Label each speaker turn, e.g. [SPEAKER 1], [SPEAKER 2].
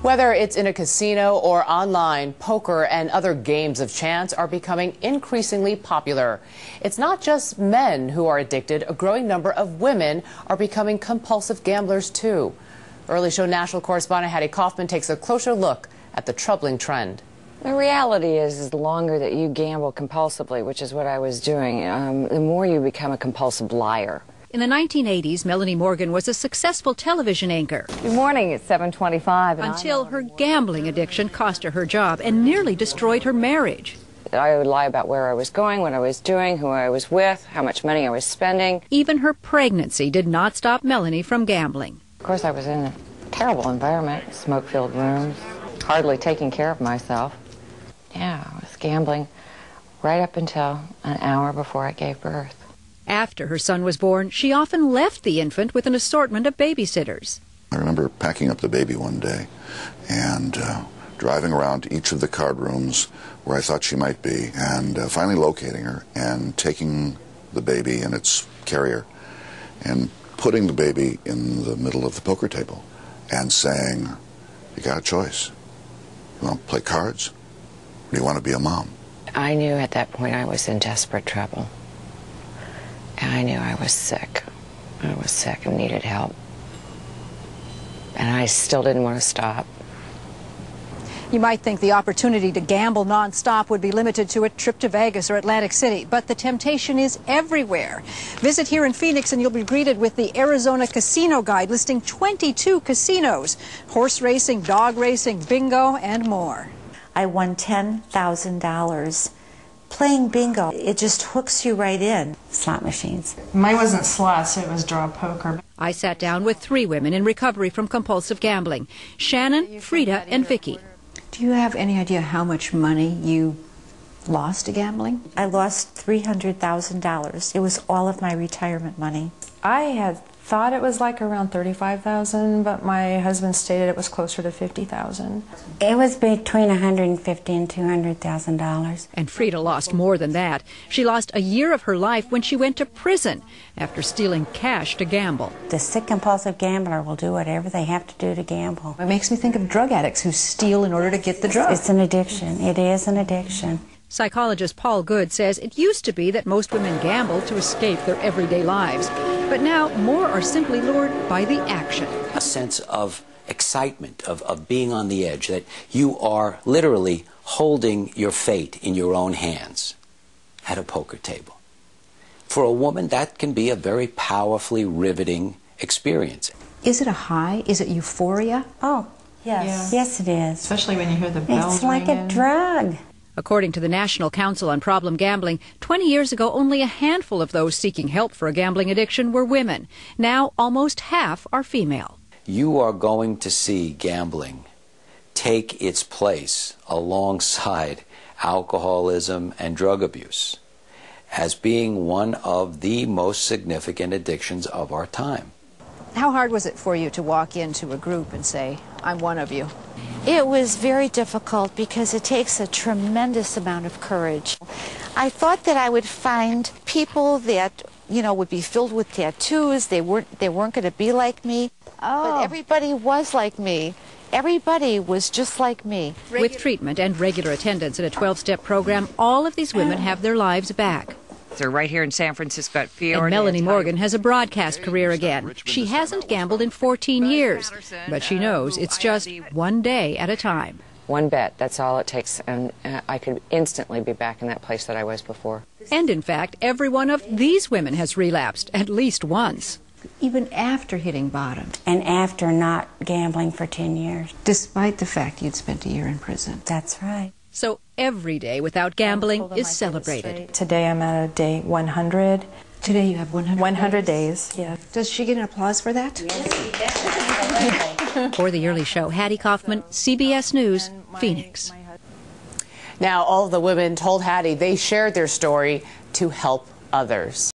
[SPEAKER 1] Whether it's in a casino or online, poker and other games of chance are becoming increasingly popular. It's not just men who are addicted. A growing number of women are becoming compulsive gamblers, too. Early Show national correspondent Hattie Kaufman takes a closer look at the troubling trend.
[SPEAKER 2] The reality is the longer that you gamble compulsively, which is what I was doing, the more you become a compulsive liar.
[SPEAKER 3] In the 1980s, Melanie Morgan was a successful television anchor.
[SPEAKER 2] Good morning, it's 7:25.
[SPEAKER 3] Until her gambling addiction cost her her job and nearly destroyed her marriage.
[SPEAKER 2] I would lie about where I was going, what I was doing, who I was with, how much money I was spending.
[SPEAKER 3] Even her pregnancy did not stop Melanie from gambling.
[SPEAKER 2] Of course, I was in a terrible environment, smoke-filled rooms, hardly taking care of myself. Yeah, I was gambling right up until an hour before I gave birth.
[SPEAKER 3] After her son was born, she often left the infant with an assortment of babysitters.
[SPEAKER 4] I remember packing up the baby one day and driving around to each of the card rooms where I thought she might be, and finally locating her and taking the baby in its carrier and putting the baby in the middle of the poker table and saying, "You got a choice. You want to play cards, or do you want to be a mom?"
[SPEAKER 2] I knew at that point I was in desperate trouble. And I knew I was sick. I was sick and needed help. And I still didn't want to stop.
[SPEAKER 5] You might think the opportunity to gamble nonstop would be limited to a trip to Vegas or Atlantic City, but the temptation is everywhere. Visit here in Phoenix and you'll be greeted with the Arizona Casino Guide listing 22 casinos, horse racing, dog racing, bingo, and more.
[SPEAKER 6] I won $10,000. Playing bingo, it just hooks you right in. Slot machines.
[SPEAKER 7] Mine wasn't slots, it was draw poker.
[SPEAKER 3] I sat down with 3 women in recovery from compulsive gambling: Shannon, Frida, and Vicky.
[SPEAKER 5] Do you have any idea how much money you lost to gambling?
[SPEAKER 6] I lost $300,000. It was all of my retirement money.
[SPEAKER 7] I had thought it was like around $35,000, but my husband stated it was closer to $50,000.
[SPEAKER 8] It was between $150,000 and $200,000.
[SPEAKER 3] And Frida lost more than that. She lost a year of her life when she went to prison after stealing cash to gamble.
[SPEAKER 8] The sick compulsive gambler will do whatever they have to do to gamble.
[SPEAKER 5] It makes me think of drug addicts who steal in order to get the drug.
[SPEAKER 8] It's an addiction. It is an addiction.
[SPEAKER 3] Psychologist Paul Good says it used to be that most women gambled to escape their everyday lives. But now more are simply lured by the action.
[SPEAKER 9] A sense of excitement, of being on the edge, that you are literally holding your fate in your own hands at a poker table. For a woman, that can be a very powerfully riveting experience.
[SPEAKER 5] Is it a high? Is it euphoria?
[SPEAKER 8] Oh, yes.
[SPEAKER 7] Yeah.
[SPEAKER 8] Yes, it is.
[SPEAKER 7] Especially when you hear the bells
[SPEAKER 8] It's like
[SPEAKER 7] ringing.
[SPEAKER 8] a drug.
[SPEAKER 3] According to the National Council on Problem Gambling, 20 years ago, only a handful of those seeking help for a gambling addiction were women. Now, almost half are female.
[SPEAKER 9] You are going to see gambling take its place alongside alcoholism and drug abuse as being one of the most significant addictions of our time.
[SPEAKER 5] How hard was it for you to walk into a group and say, "I'm one of you"?
[SPEAKER 6] It was very difficult because it takes a tremendous amount of courage. I thought that I would find people that, you know, would be filled with tattoos. They weren't going to be like me. But everybody was like me. Everybody was just like me.
[SPEAKER 3] With treatment and regular attendance at a 12-step program, all of these women have their lives back.
[SPEAKER 2] They're right here in San Francisco at Fiore.
[SPEAKER 3] And Melanie Morgan has a broadcast career again. She hasn't gambled in 14 years, but she knows it's just one day at a time.
[SPEAKER 2] One bet, that's all it takes, and I could instantly be back in that place that I was before.
[SPEAKER 3] And in fact, every one of these women has relapsed at least once.
[SPEAKER 5] Even after hitting bottom.
[SPEAKER 8] And after not gambling for 10 years.
[SPEAKER 5] Despite the fact you'd spent a year in prison.
[SPEAKER 8] That's right.
[SPEAKER 3] So every day without gambling is celebrated.
[SPEAKER 7] Today I'm at a day 100.
[SPEAKER 5] Today you have
[SPEAKER 7] 100 days, yeah.
[SPEAKER 5] Does she get an applause for that?
[SPEAKER 3] Yes. For the Early Show, Hattie Kaufman, CBS News, Phoenix.
[SPEAKER 1] Now, all of the women told Hattie they shared their story to help others.